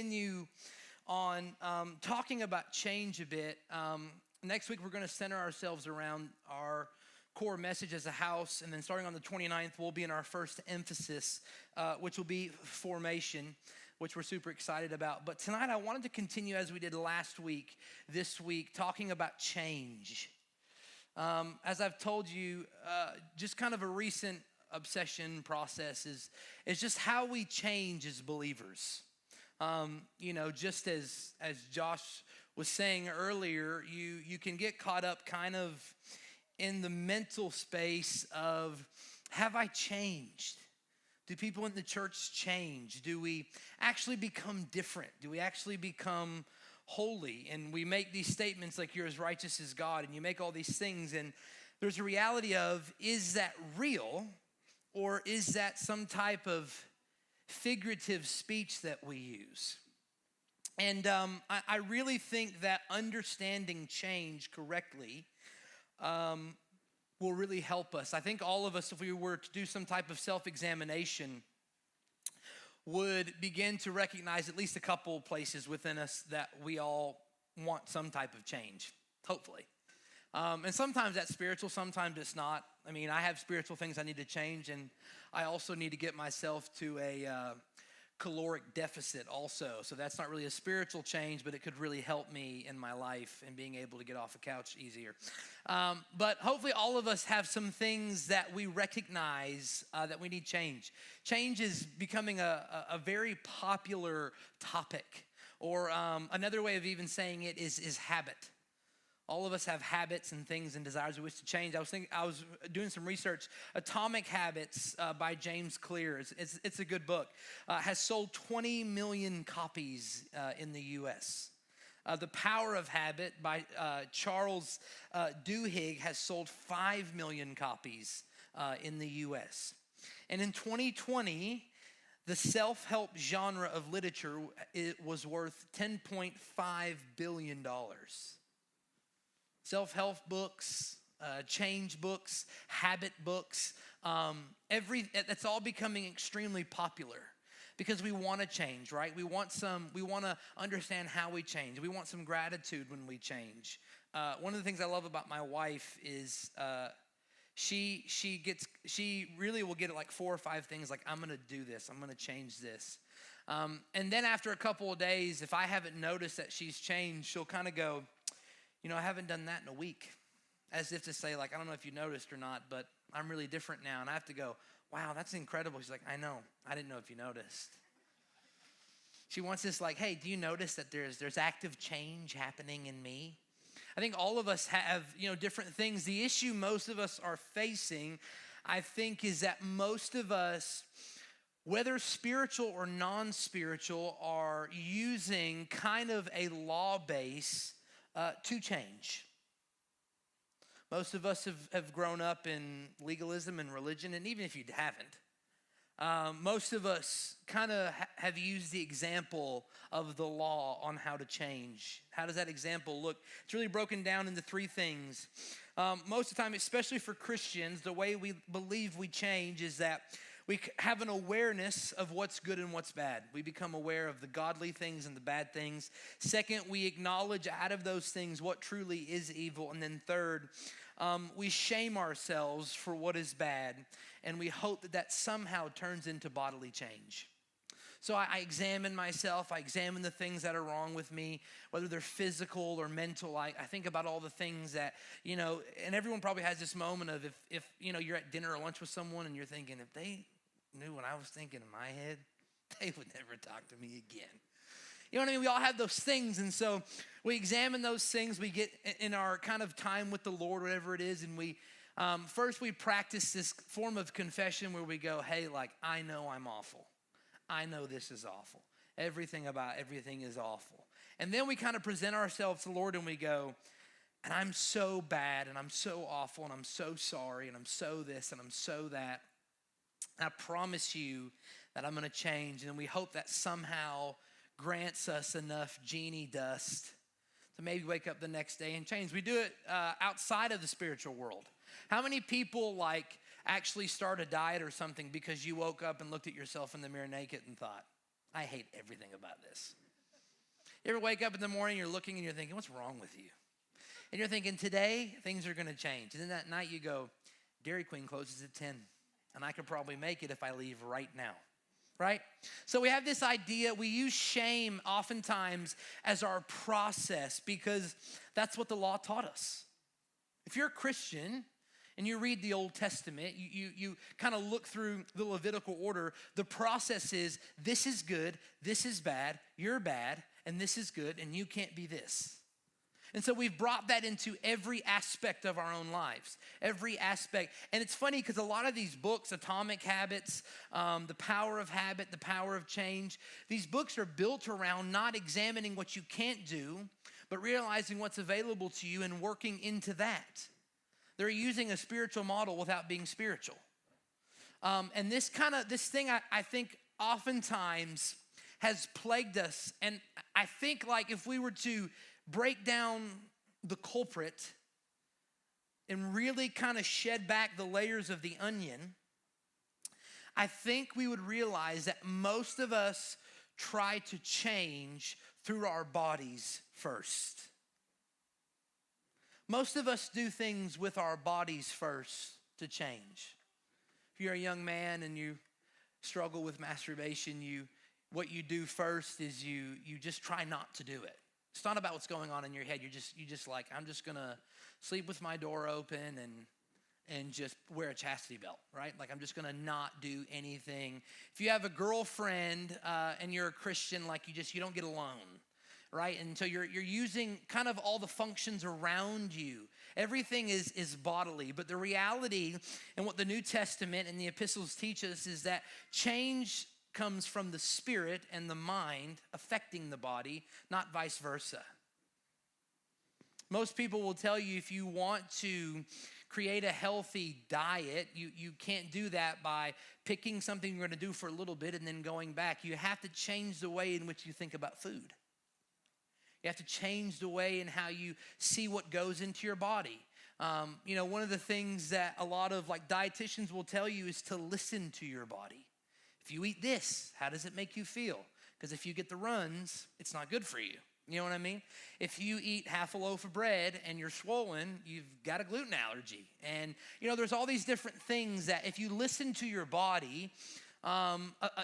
continue on talking about change a bit. Next week, we're going to center ourselves around our core message as a house. And then starting on the 29th, we'll be in our first emphasis, which will be formation, which we're super excited about. But tonight, I wanted to continue as we did last week, this week, talking about change. As I've told you, just kind of a recent obsession process is just how we change as believers. Just as Josh was saying earlier, you can get caught up kind of in the mental space of, have I changed? Do people in the church change? Do we actually become different? Do we actually become holy? And we make these statements like, you're as righteous as God, and you make all these things, and there's a reality of, is that real, or is that some type of figurative speech that we use? And I really think that understanding change correctly will really help us. I think all of us, if we were to do some type of self-examination, would begin to recognize at least a couple places within us that we all want some type of change, hopefully. And sometimes that's spiritual, sometimes it's not. I mean, I have spiritual things I need to change, and I also need to get myself to a caloric deficit also. So that's not really a spiritual change, but it could really help me in my life and being able to get off the couch easier. But hopefully all of us have some things that we recognize that we need change. Change is becoming a very popular topic, or another way of even saying it is habit. All of us have habits and things and desires we wish to change. I was doing some research. Atomic Habits by James Clear. It's a good book. Has sold 20 million copies in the U.S. The Power of Habit by Charles Duhigg has sold 5 million copies in the U.S. And in 2020, the self-help genre of literature, it was worth $10.5 billion. Self-help books, change books, habit books, that's all becoming extremely popular because we want to change, right? We want to understand how we change. We want some gratitude when we change. One of the things I love about my wife is she really will get it like 4 or 5 things, like, I'm going to do this, I'm going to change this. And then after a couple of days, if I haven't noticed that she's changed, she'll kind of go, I haven't done that in a week, as if to say, like, I don't know if you noticed or not, but I'm really different now. And I have to go, wow, that's incredible. She's like, I know. I didn't know if you noticed. She wants this, like, hey, do you notice that there's active change happening in me? I think all of us have, different things. The issue most of us are facing, I think, is that most of us, whether spiritual or non-spiritual, are using kind of a law base to change. Most of us have grown up in legalism and religion, and even if you haven't, most of us kind of have used the example of the law on how to change. How does that example look? It's really broken down into 3 things. Most of the time, especially for Christians, the way we believe we change is that we have an awareness of what's good and what's bad. We become aware of the godly things and the bad things. Second, we acknowledge out of those things what truly is evil. And then third, we shame ourselves for what is bad, and we hope that somehow turns into bodily change. So I examine myself. I examine the things that are wrong with me, whether they're physical or mental. I think about all the things that, and everyone probably has this moment of if you're at dinner or lunch with someone and you're thinking, if they knew what I was thinking in my head, they would never talk to me again. You know what I mean? We all have those things, and so we examine those things. We get in our kind of time with the Lord, whatever it is, and we first we practice this form of confession where we go, hey, like, I know I'm awful. I know this is awful. Everything about everything is awful. And then we kind of present ourselves to the Lord and we go, and I'm so bad, and I'm so awful, and I'm so sorry, and I'm so this, and I'm so that. And I promise you that I'm going to change. And then we hope that somehow grants us enough genie dust to maybe wake up the next day and change. We do it outside of the spiritual world. How many people actually start a diet or something because you woke up and looked at yourself in the mirror naked and thought, I hate everything about this. You ever wake up in the morning, you're looking and you're thinking, what's wrong with you? And you're thinking, today, things are going to change. And then that night you go, Dairy Queen closes at 10, and I could probably make it if I leave right now, right? So we have this idea, we use shame oftentimes as our process because that's what the law taught us. If you're a Christian and you read the Old Testament, you kind of look through the Levitical order, the process is this is good, this is bad, you're bad, and this is good, and you can't be this. And so we've brought that into every aspect of our own lives, every aspect. And it's funny because a lot of these books, Atomic Habits, The Power of Habit, The Power of Change, these books are built around not examining what you can't do, but realizing what's available to you and working into that. They're using a spiritual model without being spiritual. And this thing I think oftentimes has plagued us. And I think like if we were to break down the culprit and really kind of shed back the layers of the onion, I think we would realize that most of us try to change through our bodies first. Most of us do things with our bodies first to change. If you're a young man and you struggle with masturbation, what you do first is you just try not to do it. It's not about what's going on in your head. You just like, I'm just gonna sleep with my door open and just wear a chastity belt, right? Like I'm just gonna not do anything. If you have a girlfriend and you're a Christian, like you don't get alone, right? And so you're using kind of all the functions around you. Everything is bodily, but the reality and what the New Testament and the epistles teach us is that change comes from the spirit and the mind affecting the body, not vice versa. Most people will tell you if you want to create a healthy diet, you can't do that by picking something you're going to do for a little bit and then going back. You have to change the way in which you think about food. You have to change the way in how you see what goes into your body. One of the things that a lot of like dietitians will tell you is to listen to your body. If you eat this, how does it make you feel? Because if you get the runs, it's not good for you. You know what I mean? If you eat half a loaf of bread and you're swollen, you've got a gluten allergy. And, there's all these different things that if you listen to your body,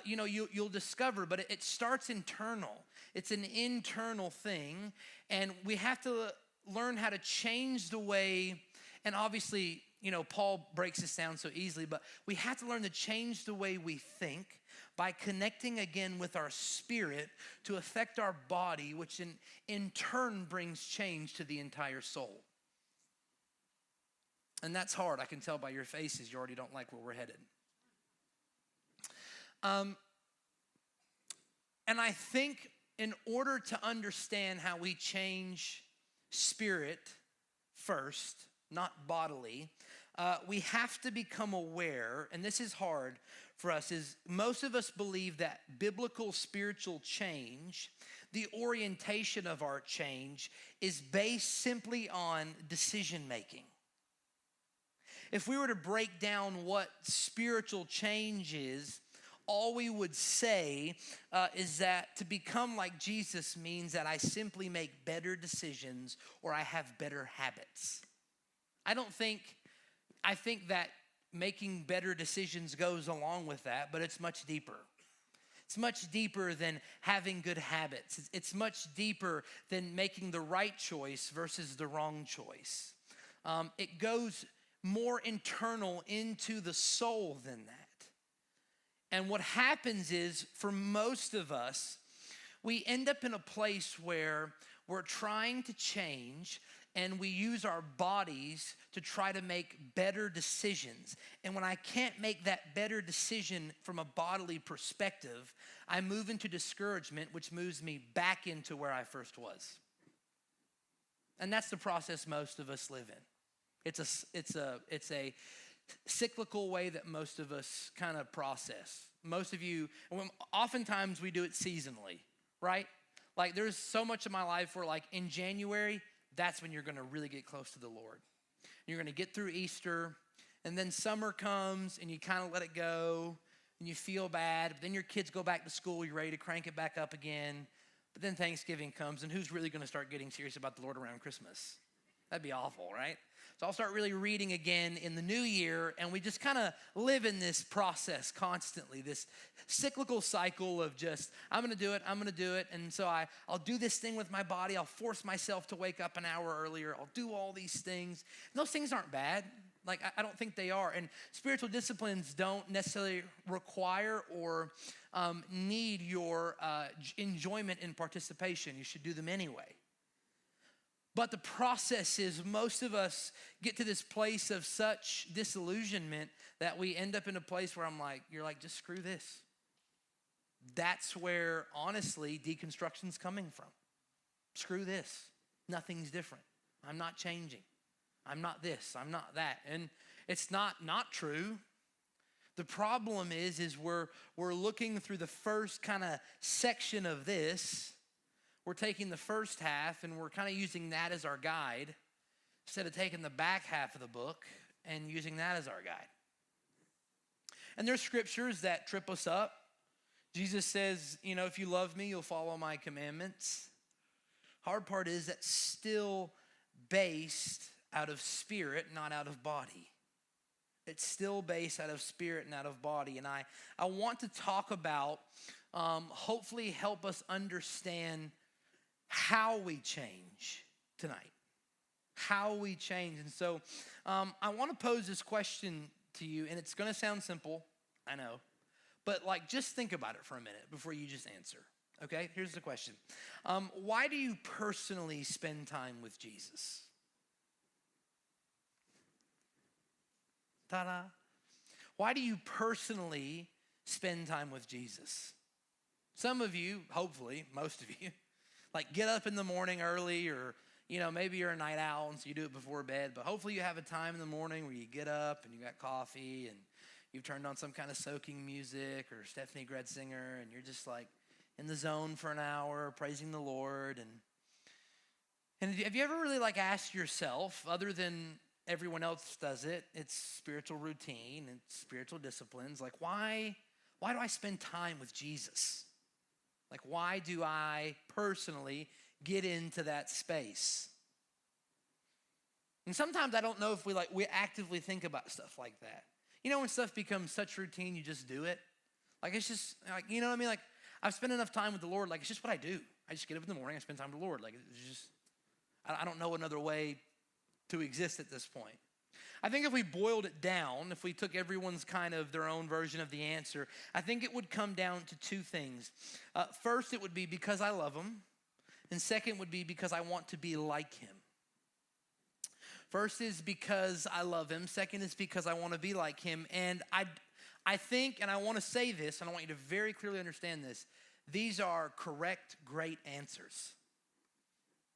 you'll discover, but it starts internal. It's an internal thing. And we have to learn how to change the way, and obviously, Paul breaks this down so easily, but we have to learn to change the way we think by connecting again with our spirit to affect our body, which in turn brings change to the entire soul. And that's hard. I can tell by your faces you already don't like where we're headed. And I think in order to understand how we change spirit first, not bodily, we have to become aware, and this is hard for us, is most of us believe that biblical spiritual change, the orientation of our change, is based simply on decision making. If we were to break down what spiritual change is, all we would say is that to become like Jesus means that I simply make better decisions or I have better habits. I think that making better decisions goes along with that, but it's much deeper. It's much deeper than having good habits. It's much deeper than making the right choice versus the wrong choice. It goes more internal into the soul than that. And what happens is, for most of us, we end up in a place where we're trying to change and we use our bodies to try to make better decisions. And when I can't make that better decision from a bodily perspective, I move into discouragement, which moves me back into where I first was. And that's the process most of us live in. It's a cyclical way that most of us kind of process. Most of you, oftentimes we do it seasonally, right? Like there's so much of my life where like in January, that's when you're gonna really get close to the Lord. You're gonna get through Easter, and then summer comes and you kind of let it go and you feel bad. But then your kids go back to school, you're ready to crank it back up again. But then Thanksgiving comes, and who's really going to start getting serious about the Lord around Christmas? That'd be awful, right? So I'll start really reading again in the new year, and we just kind of live in this process constantly, this cyclical cycle of just, I'm going to do it. And so I'll do this thing with my body. I'll force myself to wake up an hour earlier. I'll do all these things. And those things aren't bad. Like, I don't think they are. And spiritual disciplines don't necessarily require or need your enjoyment and participation. You should do them anyway. But the process is most of us get to this place of such disillusionment that we end up in a place where you're like, just screw this. That's where, honestly, deconstruction's coming from. Screw this. Nothing's different. I'm not changing. I'm not this. I'm not that. And it's not true. The problem is we're looking through the first kind of section of this. We're taking the first half and we're kind of using that as our guide instead of taking the back half of the book and using that as our guide. And there's scriptures that trip us up. Jesus says, if you love me, you'll follow my commandments. Hard part is that's still based out of spirit, not out of body. It's still based out of spirit and out of body. And I want to talk about, hopefully help us understand how we change tonight. How we change. And so I want to pose this question to you, and it's going to sound simple, I know. But just think about it for a minute before you just answer. Okay, here's the question. Why do you personally spend time with Jesus? Ta-da. Why do you personally spend time with Jesus? Some of you, hopefully, most of you, get up in the morning early, or, maybe you're a night owl and so you do it before bed, but hopefully you have a time in the morning where you get up and you got coffee and you've turned on some kind of soaking music or Stephanie Gretzinger and you're just in the zone for an hour praising the Lord. And have you ever really asked yourself, other than everyone else does it, it's spiritual routine, it's spiritual disciplines, why do I spend time with Jesus? Why do I personally get into that space? And sometimes I don't know if we actively think about stuff like that. When stuff becomes such routine, you just do it. It's just, you know what I mean? I've spent enough time with the Lord, it's just what I do. I just get up in the morning, I spend time with the Lord. It's just, I don't know another way to exist at this point. I think if we boiled it down, if we took everyone's kind of their own version of the answer, I think it would come down to two things. First, it would be because I love him. And second would be because I want to be like him. First is because I love him. Second is because I want to be like him. And I think, and I want to say this, and I want you to very clearly understand this, these are correct, great answers.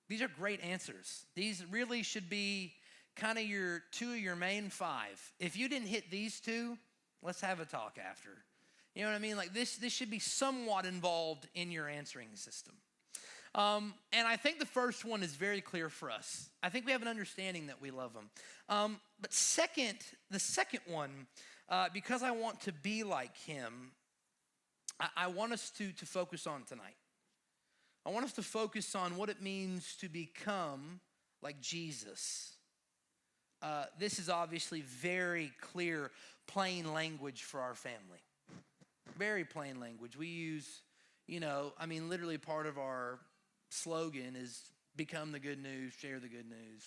These are great answers. These really should be kind of your two of your main five. If you didn't hit these two, let's have a talk after. You know what I mean? This should be somewhat involved in your answering system. And I think the first one is very clear for us. I think we have an understanding that we love him. But the second one, because I want to be like him, I want us to focus on tonight. I want us to focus on what it means to become like Jesus. This is obviously very clear, plain language for our family. Very plain language. We use, literally part of our slogan is become the good news, share the good news,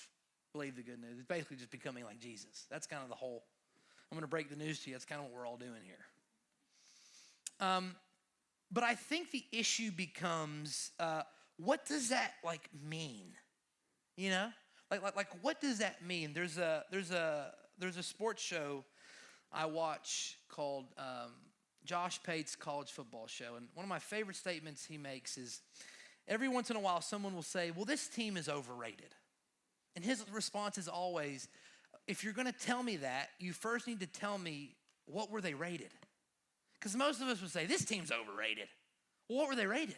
believe the good news. It's basically just becoming like Jesus. That's kind of the whole, I'm going to break the news to you. That's kind of what we're all doing here. But I think the issue becomes, what does that mean? What does that mean? There's a sports show I watch called Josh Pate's College Football Show, and one of my favorite statements he makes is, every once in a while someone will say, well, this team is overrated. And his response is always, if you're going to tell me that, you first need to tell me, what were they rated? Because most of us would say, this team's overrated. Well, what were they rated?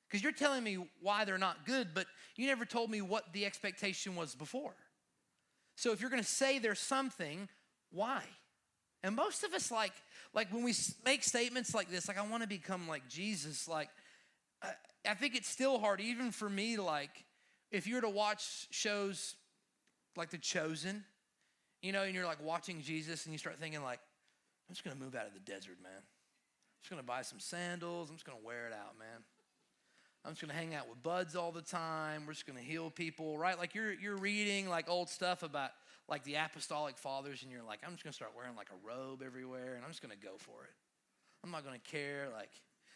Because you're telling me why they're not good, but you never told me what the expectation was before. So if you're going to say there's something, why? And most of us when we make statements like this, I want to become like Jesus, I think it's still hard, even for me, like, if you were to watch shows like The Chosen, and you're like watching Jesus and you start thinking like, I'm just gonna move out of the desert, man. I'm just gonna buy some sandals. I'm just gonna wear it out, man. I'm just gonna hang out with buds all the time. We're just gonna heal people, right? Like you're reading like old stuff about like the apostolic fathers, and you're like, I'm just gonna start wearing like a robe everywhere, and I'm just gonna go for it. I'm not gonna care. Like,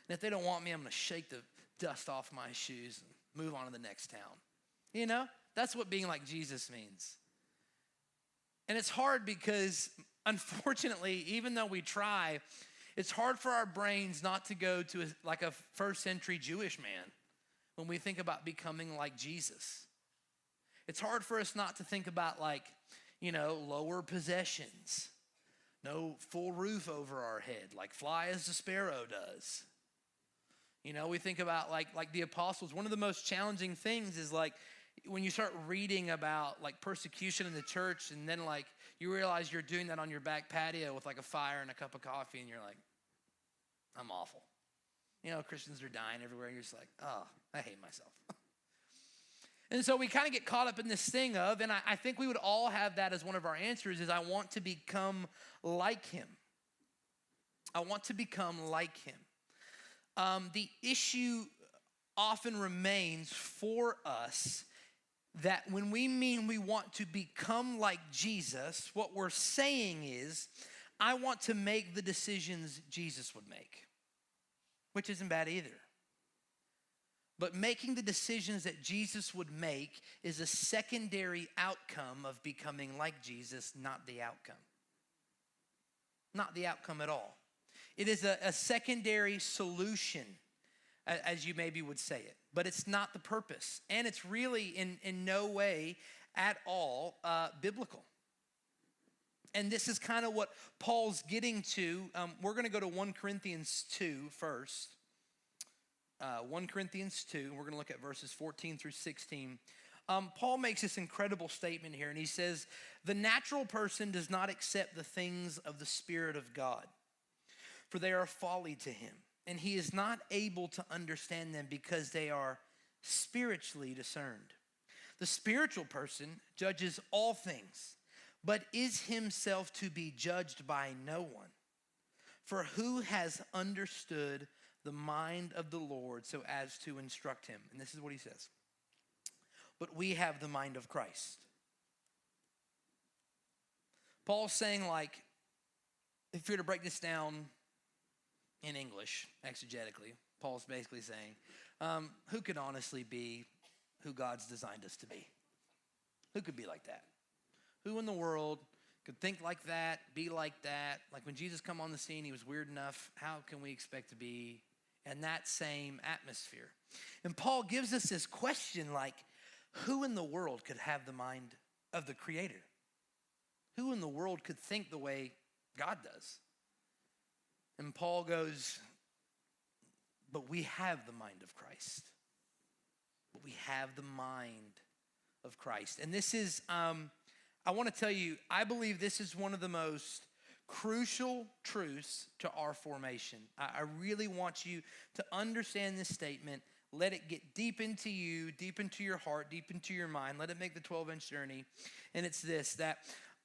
and if they don't want me, I'm gonna shake the dust off my shoes and move on to the next town. That's what being like Jesus means. And it's hard because, unfortunately, even though we try, it's hard for our brains not to go to like a first century Jewish man when we think about becoming like Jesus. It's hard for us not to think about like, lower possessions, no full roof over our head, like fly as the sparrow does. We think about like the apostles. One of the most challenging things is like when you start reading about like persecution in the church, and then like you realize you're doing that on your back patio with like a fire and a cup of coffee, and you're like, I'm awful. Christians are dying everywhere. You're just like, oh, I hate myself. And so we kind of get caught up in this thing of, and I think we would all have that as one of our answers, is I want to become like him. I want to become like him. The issue often remains for us that when we mean we want to become like Jesus, what we're saying is, I want to make the decisions Jesus would make, which isn't bad either. But making the decisions that Jesus would make is a secondary outcome of becoming like Jesus, not the outcome. Not the outcome at all. It is a secondary solution, as you maybe would say it, but it's not the purpose. And it's really in no way at all biblical. And this is kind of what Paul's getting to. We're going to go to 1 Corinthians 2 first. 1 Corinthians 2, and we're going to look at verses 14 through 16. Paul makes this incredible statement here, and he says, the natural person does not accept the things of the Spirit of God, for they are folly to him, and he is not able to understand them because they are spiritually discerned. The spiritual person judges all things, but is himself to be judged by no one. For who has understood the mind of the Lord so as to instruct him? And this is what he says. But we have the mind of Christ. Paul's saying, like, if you're to break this down in English, exegetically, Paul's basically saying, who could honestly be who God's designed us to be? Who could be like that? Who in the world could think like that, be like that? Like when Jesus come on the scene, he was weird enough. How can we expect to be in that same atmosphere? And Paul gives us this question like, who in the world could have the mind of the Creator? Who in the world could think the way God does? And Paul goes, but we have the mind of Christ. But we have the mind of Christ. And this is, I want to tell you, I believe this is one of the most crucial truths to our formation. I really want you to understand this statement. Let it get deep into you, deep into your heart, deep into your mind. Let it make the 12-inch journey. And it's this, that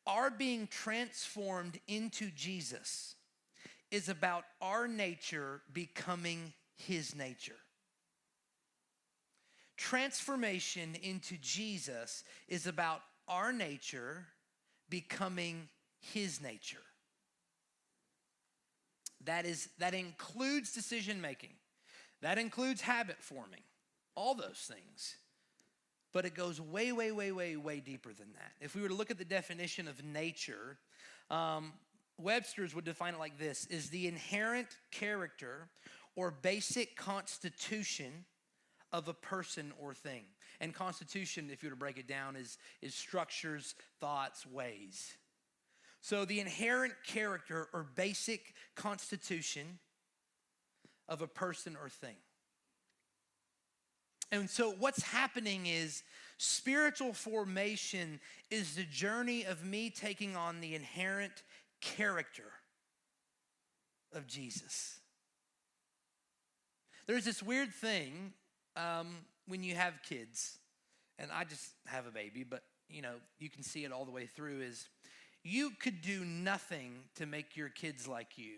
our being transformed into Jesus is about our nature becoming his nature. Transformation into Jesus is about our nature becoming his nature. That includes decision making. That includes habit forming. All those things. But it goes way, way, way, way, way deeper than that. If we were to look at the definition of nature, Webster's would define it like this: is the inherent character or basic constitution of a person or thing. And constitution, if you were to break it down, is structures, thoughts, ways. So the inherent character or basic constitution of a person or thing. And so what's happening is spiritual formation is the journey of me taking on the inherent character of Jesus. There's this weird thing when you have kids, and I just have a baby, but you can see it all the way through, is you could do nothing to make your kids like you,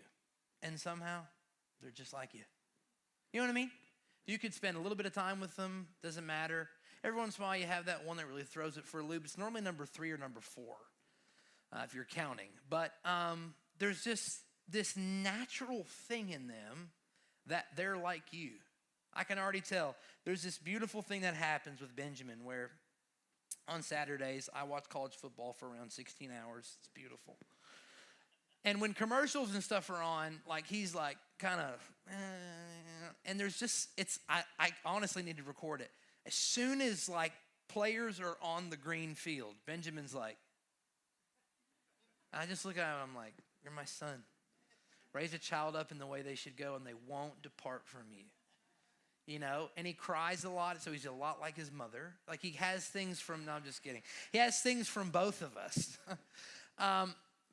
and somehow they're just like you. You know what I mean? You could spend a little bit of time with them, doesn't matter. Every once in a while you have that one that really throws it for a loop. It's normally number 3 or number 4, if you're counting. But there's just this natural thing in them that they're like you. I can already tell. There's this beautiful thing that happens with Benjamin where on Saturdays I watch college football for around 16 hours. It's beautiful. And when commercials and stuff are on, like he's like kind of, and there's just, I honestly need to record it. As soon as like players are on the green field, Benjamin's like, I just look at him, I'm like, you're my son. Raise a child up in the way they should go and they won't depart from you. And he cries a lot, so he's a lot like his mother. Like he has things from, no, I'm just kidding. He has things from both of us.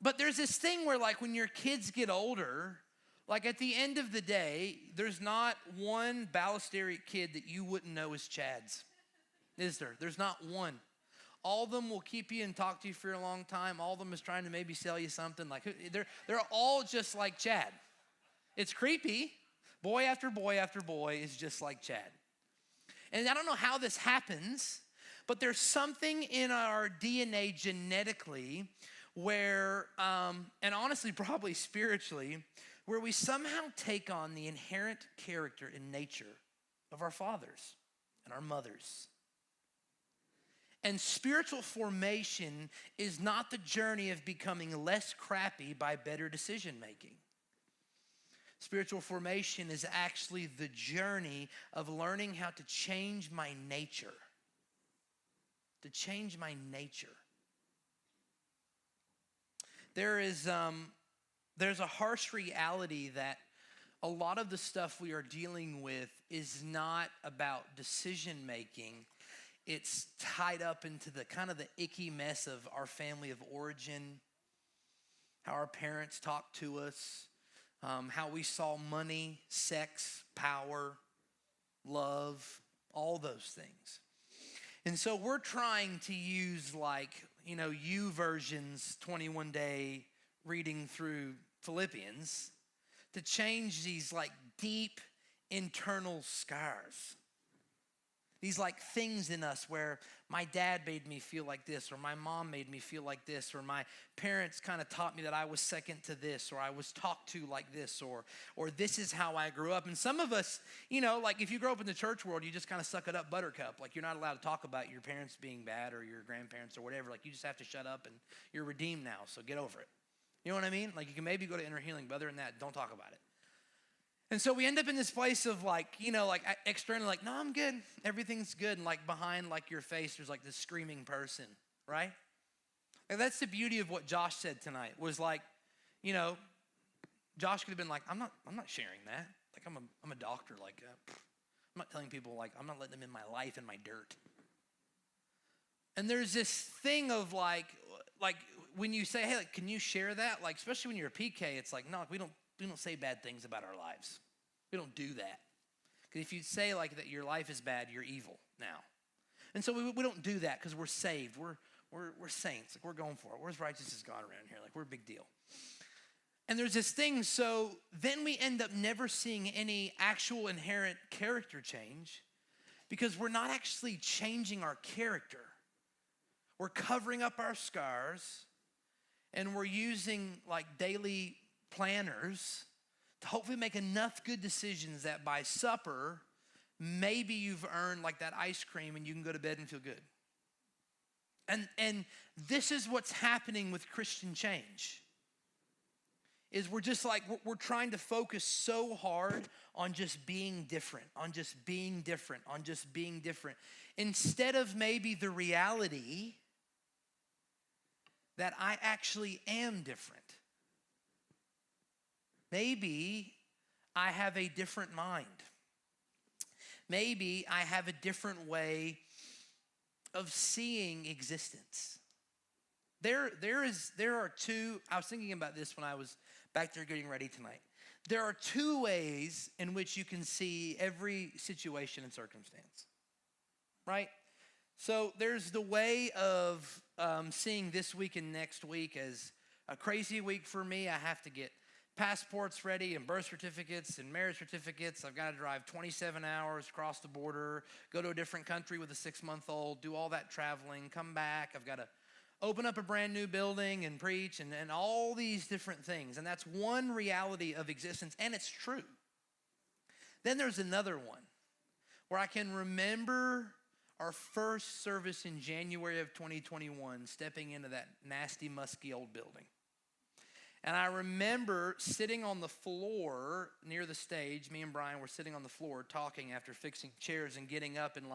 But there's this thing where like when your kids get older, like at the end of the day, there's not one Ballesteric kid that you wouldn't know is Chad's. Is there? There's not one. All of them will keep you and talk to you for a long time. All of them is trying to maybe sell you something. Like they're all just like Chad. It's creepy. Boy after boy after boy is just like Chad. And I don't know how this happens, but there's something in our DNA genetically where, and honestly probably spiritually, where we somehow take on the inherent character and nature of our fathers and our mothers. And spiritual formation is not the journey of becoming less crappy by better decision making. Spiritual formation is actually the journey of learning how to change my nature. To change my nature. There's a harsh reality that a lot of the stuff we are dealing with is not about decision making. It's tied up into the kind of the icky mess of our family of origin, how our parents talked to us, how we saw money, sex, power, love, all those things. And so we're trying to use YouVersion's 21-day reading through Philippians to change these like deep internal scars. These like things in us where my dad made me feel like this, or my mom made me feel like this, or my parents kind of taught me that I was second to this, or I was talked to like this, or this is how I grew up. And some of us, like if you grow up in the church world, you just kind of suck it up buttercup. Like you're not allowed to talk about your parents being bad or your grandparents or whatever. Like you just have to shut up and you're redeemed now, so get over it. You know what I mean? Like you can maybe go to inner healing, but other than that, don't talk about it. And so we end up in this place of externally like, no, I'm good. Everything's good. And like behind like your face, there's like this screaming person, right? And that's the beauty of what Josh said tonight was like, Josh could have been like, I'm not sharing that. Like I'm a doctor. Like I'm not telling people like, I'm not letting them in my life and my dirt. And there's this thing of like when you say, hey, like, can you share that? Like, especially when you're a PK, it's like, no, we don't say bad things about our lives. We don't do that. Because if you say like that your life is bad, you're evil now. And so we don't do that because we're saved. We're saints. Like we're going for it. Where's righteousness God around here? Like we're a big deal. And there's this thing, so then we end up never seeing any actual inherent character change because we're not actually changing our character. We're covering up our scars and we're using like daily planners to hopefully make enough good decisions that by supper, maybe you've earned like that ice cream and you can go to bed and feel good. And this is what's happening with Christian change. Is we're just like, we're trying to focus so hard on just being different, on just being different, on just being different. Instead of maybe the reality that I actually am different. Maybe I have a different mind. Maybe I have a different way of seeing existence. There are two, I was thinking about this when I was back there getting ready tonight. There are two ways in which you can see every situation and circumstance, right? So there's the way of seeing this week and next week as a crazy week for me. I have to get passports ready and birth certificates and marriage certificates. I've got to drive 27 hours, cross the border, go to a different country with a 6-month-old, do all that traveling, come back. I've got to open up a brand new building and preach and all these different things. And that's one reality of existence, and it's true. Then there's another one where I can remember our first service in January of 2021, stepping into that nasty, musky old building. And I remember sitting on the floor near the stage. Me and Brian were sitting on the floor talking after fixing chairs and getting up, and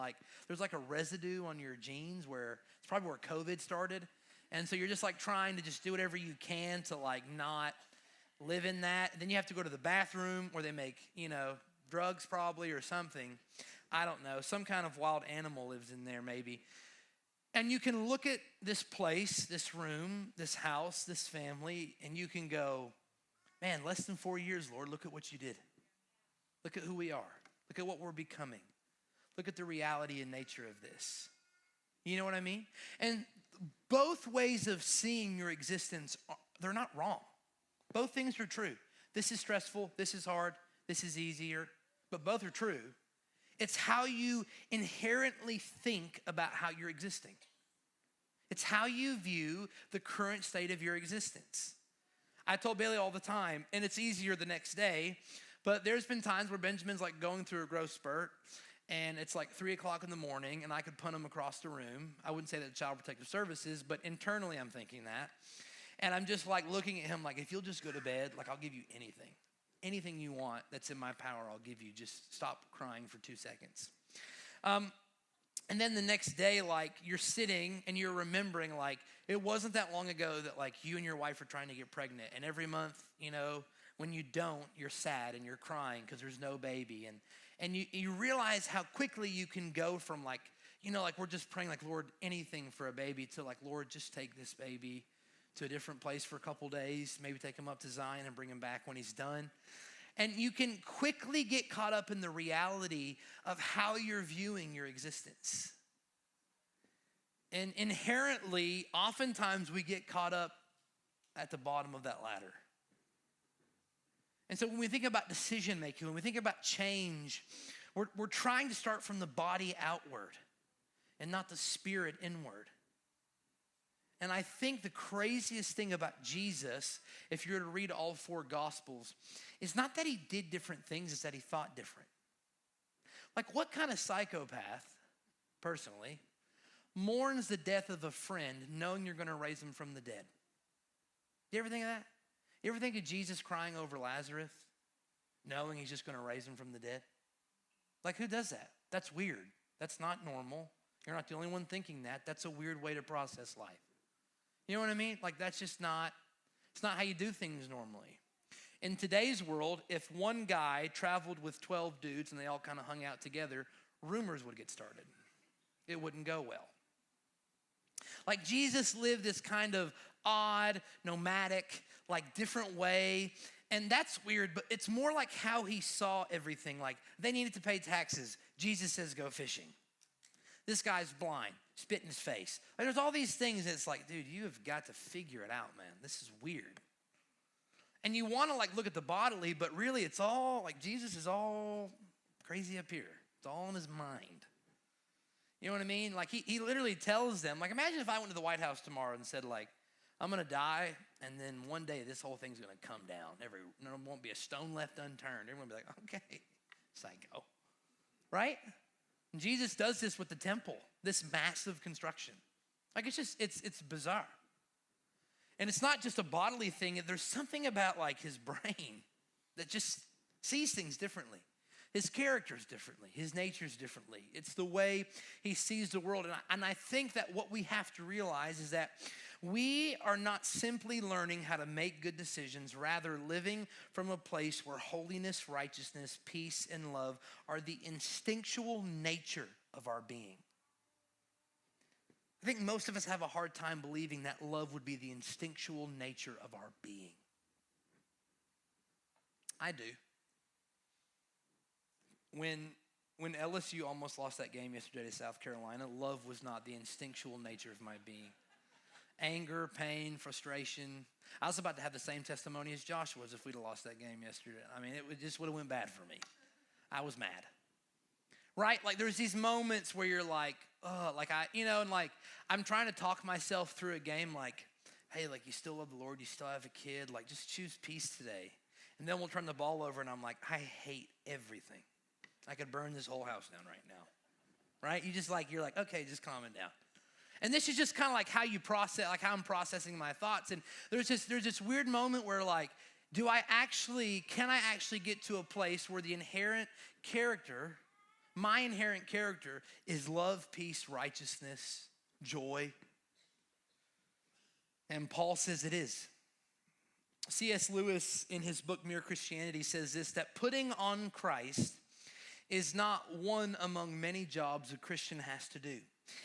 there's like a residue on your jeans where it's probably where COVID started. And so you're just like trying to just do whatever you can to like not live in that. And then you have to go to the bathroom where they make, drugs probably or something. I don't know. Some kind of wild animal lives in there maybe. And you can look at this place, this room, this house, this family, and you can go, man, less than 4 years, Lord, look at what you did. Look at who we are. Look at what we're becoming. Look at the reality and nature of this. You know what I mean? And both ways of seeing your existence, they're not wrong. Both things are true. This is stressful. This is hard. This is easier. But both are true. It's how you inherently think about how you're existing. It's how you view the current state of your existence. I told Bailey all the time, and it's easier the next day, but there's been times where Benjamin's like going through a growth spurt, and it's like 3 o'clock in the morning, and I could punt him across the room. I wouldn't say that Child Protective Services, but internally I'm thinking that. And I'm just like looking at him like, if you'll just go to bed, like I'll give you anything. Anything you want that's in my power, I'll give you. Just stop crying for 2 seconds. And then the next day, like you're sitting and you're remembering like it wasn't that long ago that like you and your wife are trying to get pregnant. And every month, when you don't, you're sad and you're crying because there's no baby. And you realize how quickly you can go from like we're just praying like, Lord, anything for a baby to like, Lord, just take this baby to a different place for a couple days, maybe take him up to Zion and bring him back when he's done. And you can quickly get caught up in the reality of how you're viewing your existence. And inherently, oftentimes we get caught up at the bottom of that ladder. And so when we think about decision making, when we think about change, we're trying to start from the body outward and not the spirit inward. And I think the craziest thing about Jesus, if you were to read all 4 Gospels, is not that he did different things, it's that he thought different. Like what kind of psychopath, personally, mourns the death of a friend knowing you're going to raise him from the dead? You ever think of that? You ever think of Jesus crying over Lazarus, knowing he's just going to raise him from the dead? Like who does that? That's weird. That's not normal. You're not the only one thinking that. That's a weird way to process life. You know what I mean? Like that's just not, it's not how you do things normally. In today's world, if one guy traveled with 12 dudes and they all kind of hung out together, rumors would get started. It wouldn't go well. Like Jesus lived this kind of odd, nomadic, like different way. And that's weird, but it's more like how he saw everything. Like they needed to pay taxes. Jesus says, go fishing. This guy's blind, spit in his face. Like there's all these things that's like, dude, you have got to figure it out, man. This is weird. And you want to like look at the bodily, but really it's all like Jesus is all crazy up here. It's all in his mind. You know what I mean? Like he literally tells them, like imagine if I went to the White House tomorrow and said like, I'm going to die, and then one day this whole thing's going to come down. There won't be a stone left unturned. Everyone will be like, okay, psycho. Right? And Jesus does this with the temple, this massive construction. Like it's bizarre. And it's not just a bodily thing. There's something about like his brain that just sees things differently. His character's differently. His nature's differently. It's the way he sees the world. And I think that what we have to realize is that we are not simply learning how to make good decisions, rather living from a place where holiness, righteousness, peace, and love are the instinctual nature of our being. I think most of us have a hard time believing that love would be the instinctual nature of our being. I do. When LSU almost lost that game yesterday to South Carolina, love was not the instinctual nature of my being. Anger, pain, frustration. I was about to have the same testimony as Josh was if we'd have lost that game yesterday. I mean, just would have went bad for me. I was mad. Right? Like there's these moments where you're like, oh, like and like I'm trying to talk myself through a game like, hey, like you still love the Lord, you still have a kid, like just choose peace today. And then we'll turn the ball over and I'm like, I hate everything. I could burn this whole house down right now. Right? You're like, okay, just calm it down. And this is just kind of like how you process, like how I'm processing my thoughts. And there's this weird moment where like, can I actually get to a place where the inherent character, my inherent character is love, peace, righteousness, joy? And Paul says it is. C.S. Lewis in his book Mere Christianity says this, that putting on Christ is not one among many jobs a Christian has to do.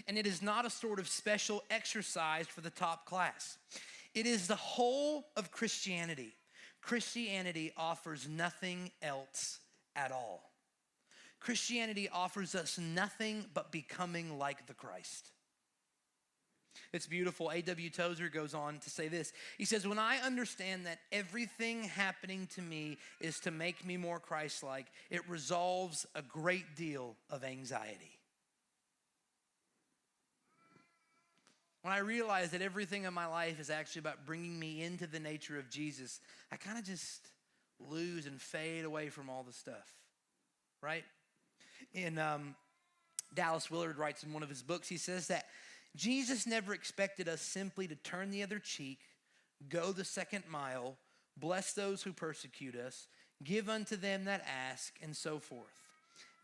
And it is not a sort of special exercise for the top class. It is the whole of Christianity. Christianity offers nothing else at all. Christianity offers us nothing but becoming like the Christ. It's beautiful. A.W. Tozer goes on to say this. He says, when I understand that everything happening to me is to make me more Christ-like, it resolves a great deal of anxiety. When I realize that everything in my life is actually about bringing me into the nature of Jesus, I kind of just lose and fade away from all the stuff, right? In Dallas Willard writes in one of his books, he says that Jesus never expected us simply to turn the other cheek, go the second mile, bless those who persecute us, give unto them that ask, and so forth.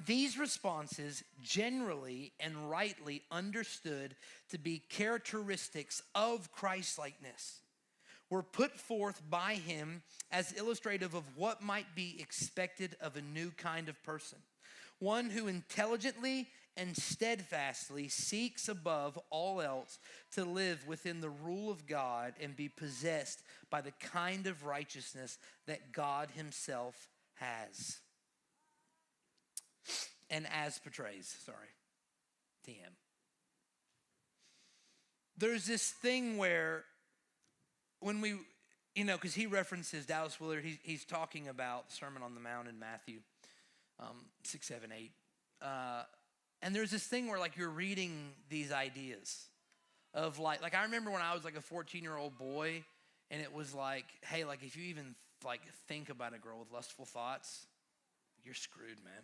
These responses, generally and rightly understood to be characteristics of Christ-likeness, were put forth by him as illustrative of what might be expected of a new kind of person, one who intelligently and steadfastly seeks above all else to live within the rule of God and be possessed by the kind of righteousness that God himself has. And as portrays, TM. There's this thing where when we, because he references Dallas Willard, he's talking about the Sermon on the Mount in Matthew 6, 7, 8. And there's this thing where like you're reading these ideas of like I remember when I was like a 14-year-old boy and it was like, hey, like if you even like think about a girl with lustful thoughts, you're screwed, man.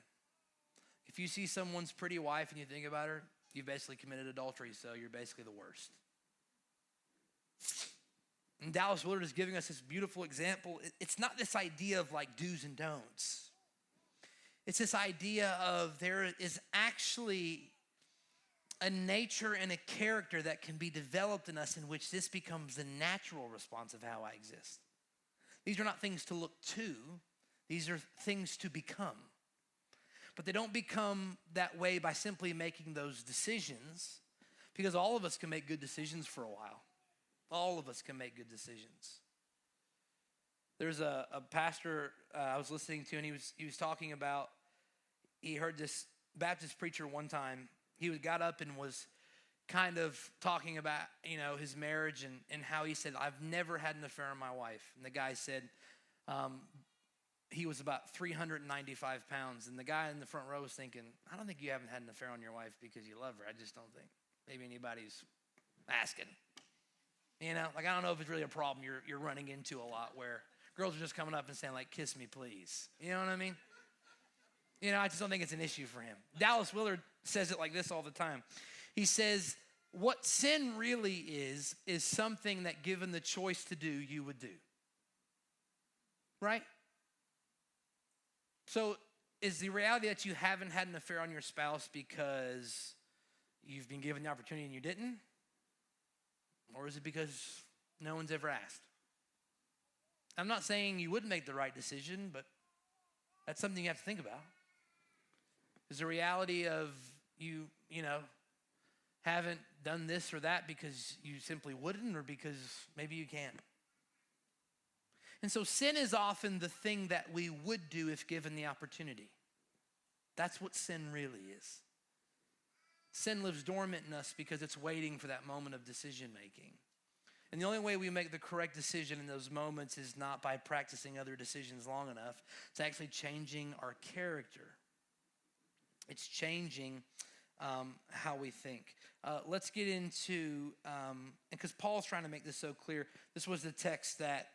If you see someone's pretty wife and you think about her, you've basically committed adultery, so you're basically the worst. And Dallas Willard is giving us this beautiful example. It's not this idea of like do's and don'ts. It's this idea of there is actually a nature and a character that can be developed in us in which this becomes the natural response of how I exist. These are not things to look to. These are things to become. But they don't become that way by simply making those decisions, because all of us can make good decisions for a while. All of us can make good decisions. There's a pastor I was listening to, and he was talking about, he heard this Baptist preacher one time. He got up and was kind of talking about, his marriage and how he said, I've never had an affair on my wife. And the guy said, he was about 395 pounds. And the guy in the front row was thinking, I don't think you haven't had an affair on your wife because you love her. I just don't think maybe anybody's asking. Like I don't know if it's really a problem you're running into a lot where girls are just coming up and saying like, kiss me, please. You know what I mean? I just don't think it's an issue for him. Dallas Willard says it like this all the time. He says, what sin really is something that given the choice to do, you would do. Right? So is the reality that you haven't had an affair on your spouse because you've been given the opportunity and you didn't? Or is it because no one's ever asked? I'm not saying you wouldn't make the right decision, but that's something you have to think about. Is the reality of you haven't done this or that because you simply wouldn't or because maybe you can't? And so sin is often the thing that we would do if given the opportunity. That's what sin really is. Sin lives dormant in us because it's waiting for that moment of decision making. And the only way we make the correct decision in those moments is not by practicing other decisions long enough. It's actually changing our character. It's changing how we think. Let's get into, because Paul's trying to make this so clear. This was the text that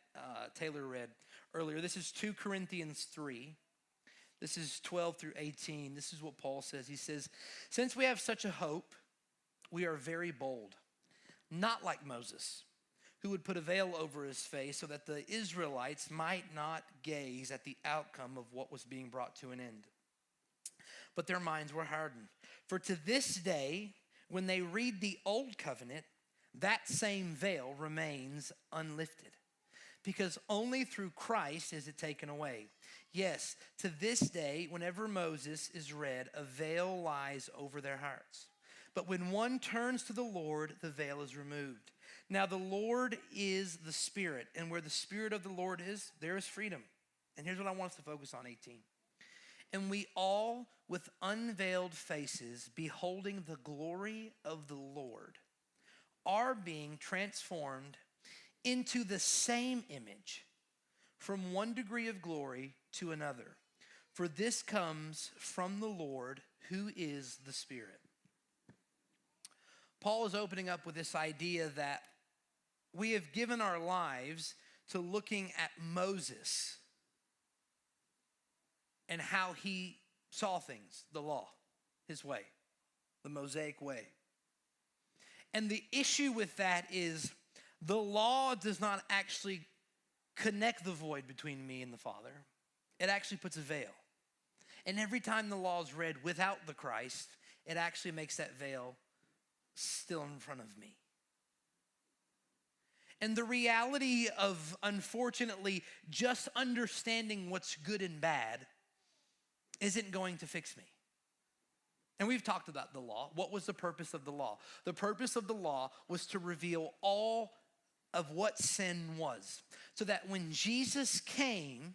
Taylor read earlier. This is 2 Corinthians 3. This is 12 through 18. This is what Paul says. He says, since we have such a hope, we are very bold, not like Moses, who would put a veil over his face so that the Israelites might not gaze at the outcome of what was being brought to an end. But their minds were hardened. For to this day, when they read the old covenant, that same veil remains unlifted, because only through Christ is it taken away. Yes, to this day, whenever Moses is read, a veil lies over their hearts. But when one turns to the Lord, the veil is removed. Now the Lord is the Spirit, and where the Spirit of the Lord is, there is freedom. And here's what I want us to focus on, 18. And we all, with unveiled faces, beholding the glory of the Lord, are being transformed into the same image, from one degree of glory to another. For this comes from the Lord, who is the Spirit. Paul is opening up with this idea that we have given our lives to looking at Moses and how he saw things, the law, his way, the Mosaic way. And the issue with that is the law does not actually connect the void between me and the Father. It actually puts a veil. And every time the law is read without the Christ, it actually makes that veil still in front of me. And the reality of, unfortunately, just understanding what's good and bad isn't going to fix me. And we've talked about the law. What was the purpose of the law? The purpose of the law was to reveal all of what sin was, so that when Jesus came,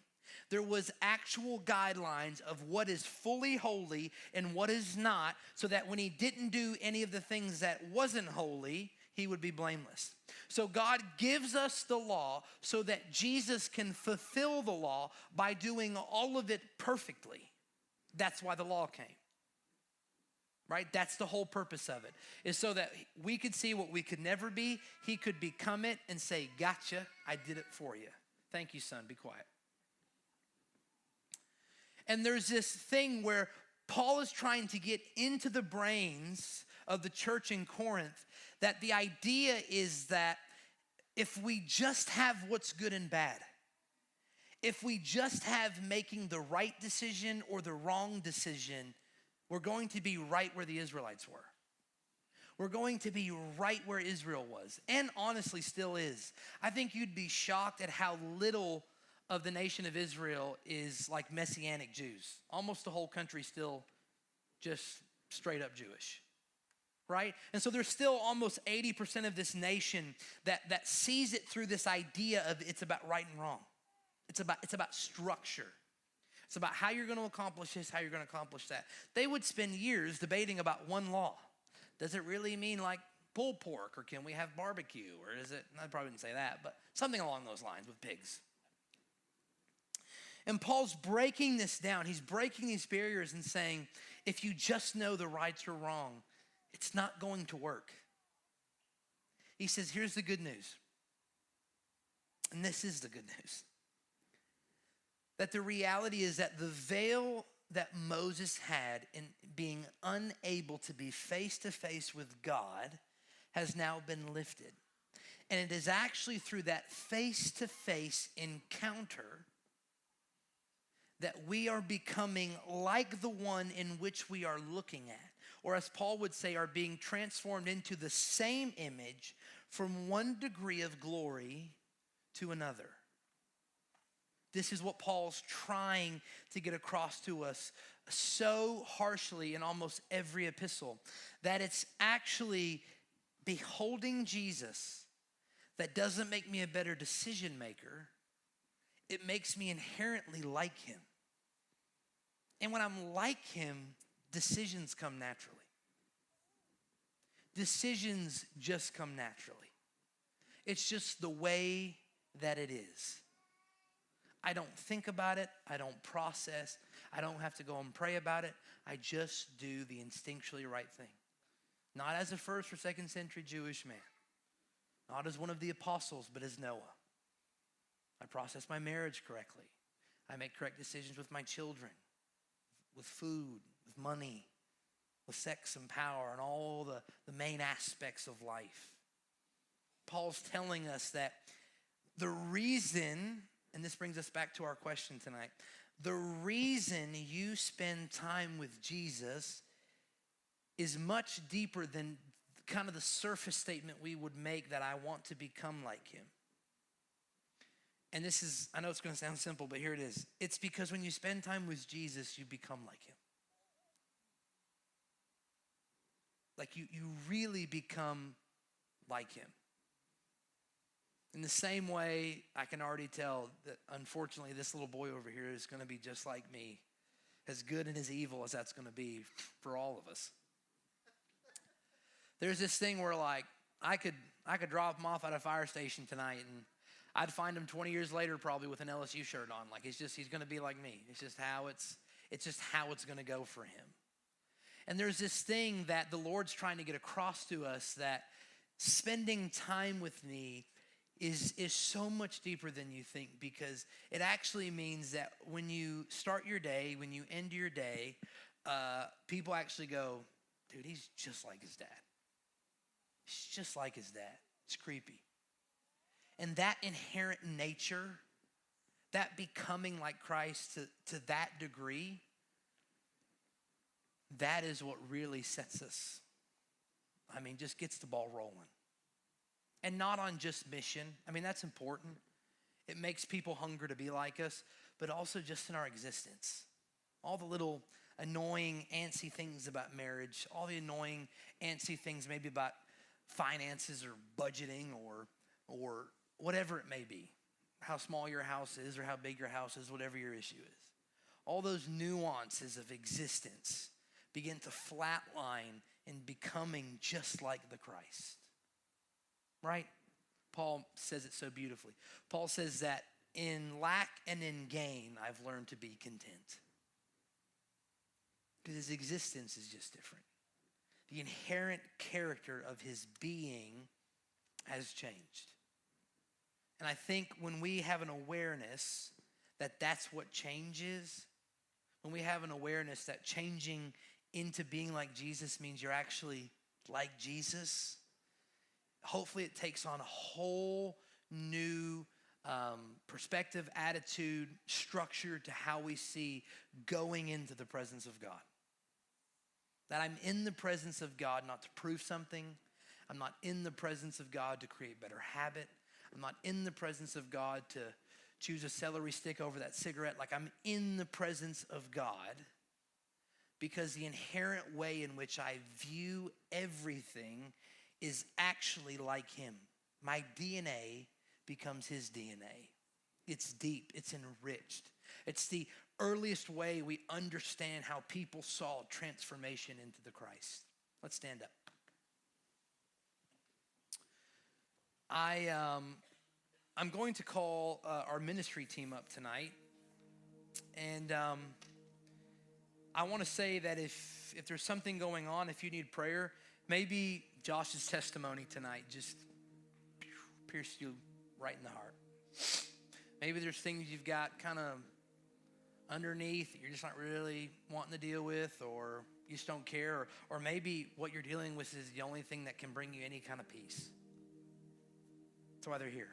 there was actual guidelines of what is fully holy and what is not, so that when he didn't do any of the things that wasn't holy, he would be blameless. So God gives us the law so that Jesus can fulfill the law by doing all of it perfectly. That's why the law came. Right? That's the whole purpose of it, is so that we could see what we could never be. He could become it and say, gotcha, I did it for you. Thank you, son, be quiet. And there's this thing where Paul is trying to get into the brains of the church in Corinth, that the idea is that if we just have what's good and bad, if we just have making the right decision or the wrong decision, we're going to be right where the Israelites were. We're going to be right where Israel was, and honestly still is. I think you'd be shocked at how little of the nation of Israel is like Messianic Jews. Almost the whole country still just straight up Jewish, right? And so there's still almost 80% of this nation that sees it through this idea of it's about right and wrong. It's about structure. It's about how you're going to accomplish this, how you're going to accomplish that. They would spend years debating about one law. Does it really mean like pulled pork, or can we have barbecue? Or is it, I probably didn't say that, but something along those lines with pigs. And Paul's breaking this down. He's breaking these barriers and saying, if you just know the rights or wrong, it's not going to work. He says, here's the good news. And this is the good news. That the reality is that the veil that Moses had in being unable to be face to face with God has now been lifted. And it is actually through that face to face encounter that we are becoming like the one in which we are looking at. Or as Paul would say, are being transformed into the same image from one degree of glory to another. This is what Paul's trying to get across to us so harshly in almost every epistle, that it's actually beholding Jesus that doesn't make me a better decision maker. it makes me inherently like him. And when I'm like him, decisions come naturally. Decisions just come naturally. It's just the way that it is. I don't think about it. I don't process. I don't have to go and pray about it. I just do the instinctually right thing. Not as a first or second century Jewish man. Not as one of the apostles, but as Noah. I process my marriage correctly. I make correct decisions with my children, with food, with money, with sex and power, and all the main aspects of life. Paul's telling us that the reason, and this brings us back to our question tonight, the reason you spend time with Jesus is much deeper than kind of the surface statement we would make that I want to become like him. And this is, I know it's going to sound simple, but here it is. It's because when you spend time with Jesus, you become like him. Like you really become like him. In the same way, I can already tell that unfortunately this little boy over here is going to be just like me. As good and as evil as that's going to be for all of us. There's this thing where like I could drop him off at a fire station tonight and I'd find him 20 years later probably with an LSU shirt on. Like he's going to be like me. It's just how it's going to go for him. And there's this thing that the Lord's trying to get across to us, that spending time with me is so much deeper than you think, because it actually means that when you start your day, when you end your day, people actually go, dude, he's just like his dad. He's just like his dad. It's creepy. And that inherent nature, that becoming like Christ to that degree, that is what really sets us, just gets the ball rolling. And not on just mission. That's important. It makes people hunger to be like us, but also just in our existence. All the little annoying, antsy things about marriage, all the annoying, antsy things maybe about finances or budgeting or whatever it may be. How small your house is or how big your house is, whatever your issue is. All those nuances of existence begin to flatline in becoming just like the Christ. Right? Paul says it so beautifully. Paul says that in lack and in gain, I've learned to be content. Because his existence is just different. The inherent character of his being has changed. And I think when we have an awareness that that's what changes, when we have an awareness that changing into being like Jesus means you're actually like Jesus, hopefully it takes on a whole new perspective, attitude, structure to how we see going into the presence of God. That I'm in the presence of God not to prove something. I'm not in the presence of God to create better habit. I'm not in the presence of God to choose a celery stick over that cigarette. Like I'm in the presence of God because the inherent way in which I view everything is actually like him. My DNA becomes his DNA. It's deep, it's enriched. It's the earliest way we understand how people saw transformation into the Christ. Let's stand up. I'm going to call our ministry team up tonight. And I want to say that if there's something going on, if you need prayer, maybe Josh's testimony tonight just pierced you right in the heart. Maybe there's things you've got kind of underneath that you're just not really wanting to deal with, or you just don't care, or maybe what you're dealing with is the only thing that can bring you any kind of peace. That's why they're here.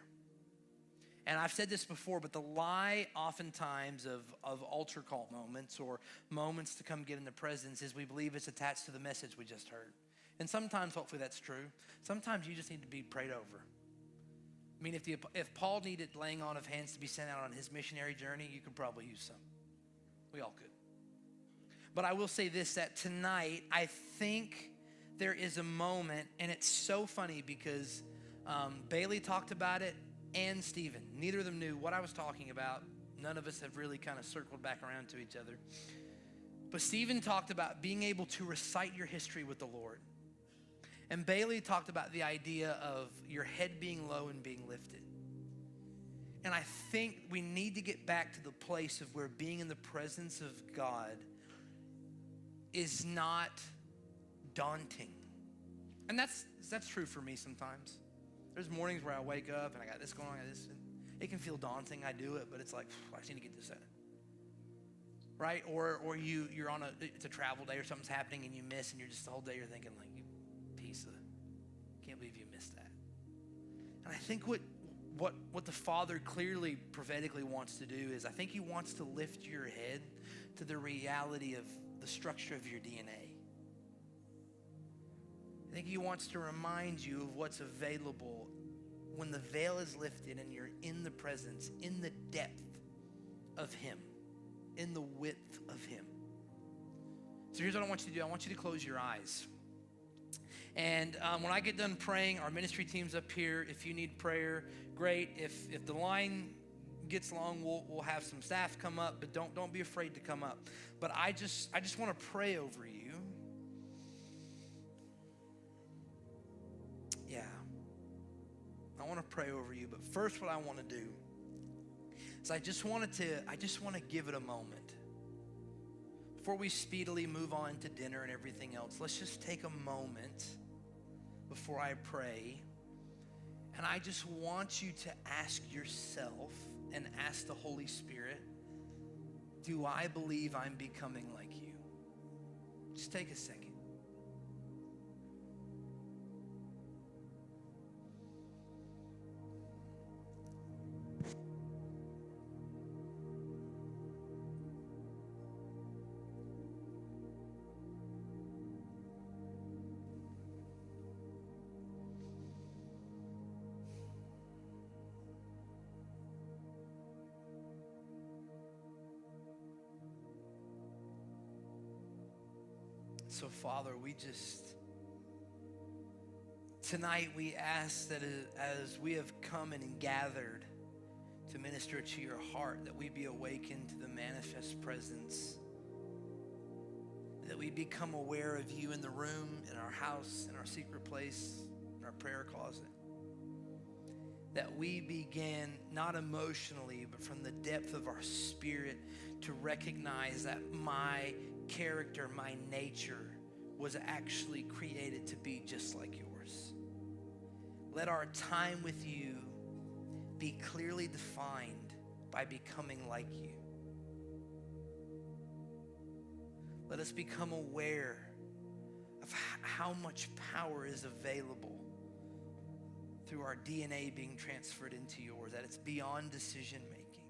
And I've said this before, but the lie oftentimes of altar call moments or moments to come get in the presence is we believe it's attached to the message we just heard. And sometimes, hopefully that's true. Sometimes you just need to be prayed over. If Paul needed laying on of hands to be sent out on his missionary journey, you could probably use some. We all could. But I will say this, that tonight, I think there is a moment, and it's so funny because Bailey talked about it, and Stephen. Neither of them knew what I was talking about. None of us have really kind of circled back around to each other. But Stephen talked about being able to recite your history with the Lord. And Bailey talked about the idea of your head being low and being lifted. And I think we need to get back to the place of where being in the presence of God is not daunting. And that's true for me sometimes. There's mornings where I wake up and I got this going on, it can feel daunting. I do it, but it's like, I just need to get this out. Right? Or you're on it's a travel day or something's happening and you miss, and you're just the whole day you're thinking like, you piece of, can't believe you missed that. And I think what the Father clearly prophetically wants to do is, I think he wants to lift your head to the reality of the structure of your DNA. I think he wants to remind you of what's available when the veil is lifted and you're in the presence, in the depth of him, in the width of him. So here's what I want you to do. I want you to close your eyes. And when I get done praying, our ministry team's up here. If you need prayer, great. If the line gets long, we'll have some staff come up, but don't be afraid to come up. But I just want to pray over you. Yeah. I want to pray over you, but first what I want to do is I just want to give it a moment. Before we speedily move on to dinner and everything else, let's just take a moment before I pray. And I just want you to ask yourself and ask the Holy Spirit, do I believe I'm becoming like you? Just take a second. So Father, tonight we ask that as we have come and gathered to minister to your heart, that we be awakened to the manifest presence, that we become aware of you in the room, in our house, in our secret place, in our prayer closet, that we begin, not emotionally, but from the depth of our spirit, to recognize that my character, my nature was actually created to be just like yours. Let our time with you be clearly defined by becoming like you. Let us become aware of how much power is available through our DNA being transferred into yours, that it's beyond decision making.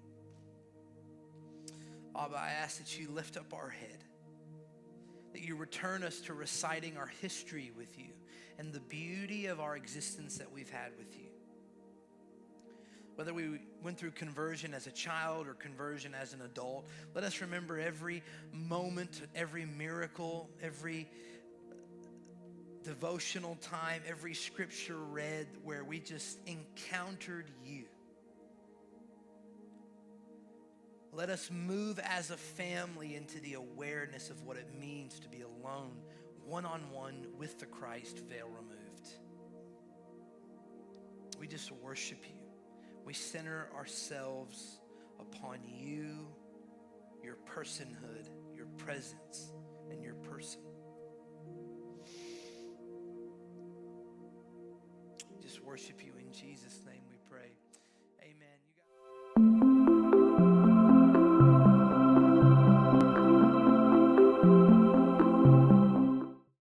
Abba, I ask that you lift up our head, that you return us to reciting our history with you and the beauty of our existence that we've had with you. Whether we went through conversion as a child or conversion as an adult, let us remember every moment, every miracle, every devotional time, every scripture read where we just encountered you. Let us move as a family into the awareness of what it means to be alone, one-on-one with the Christ, veil removed. We just worship you. We center ourselves upon you, your personhood, your presence, and your person. We just worship you in Jesus' name.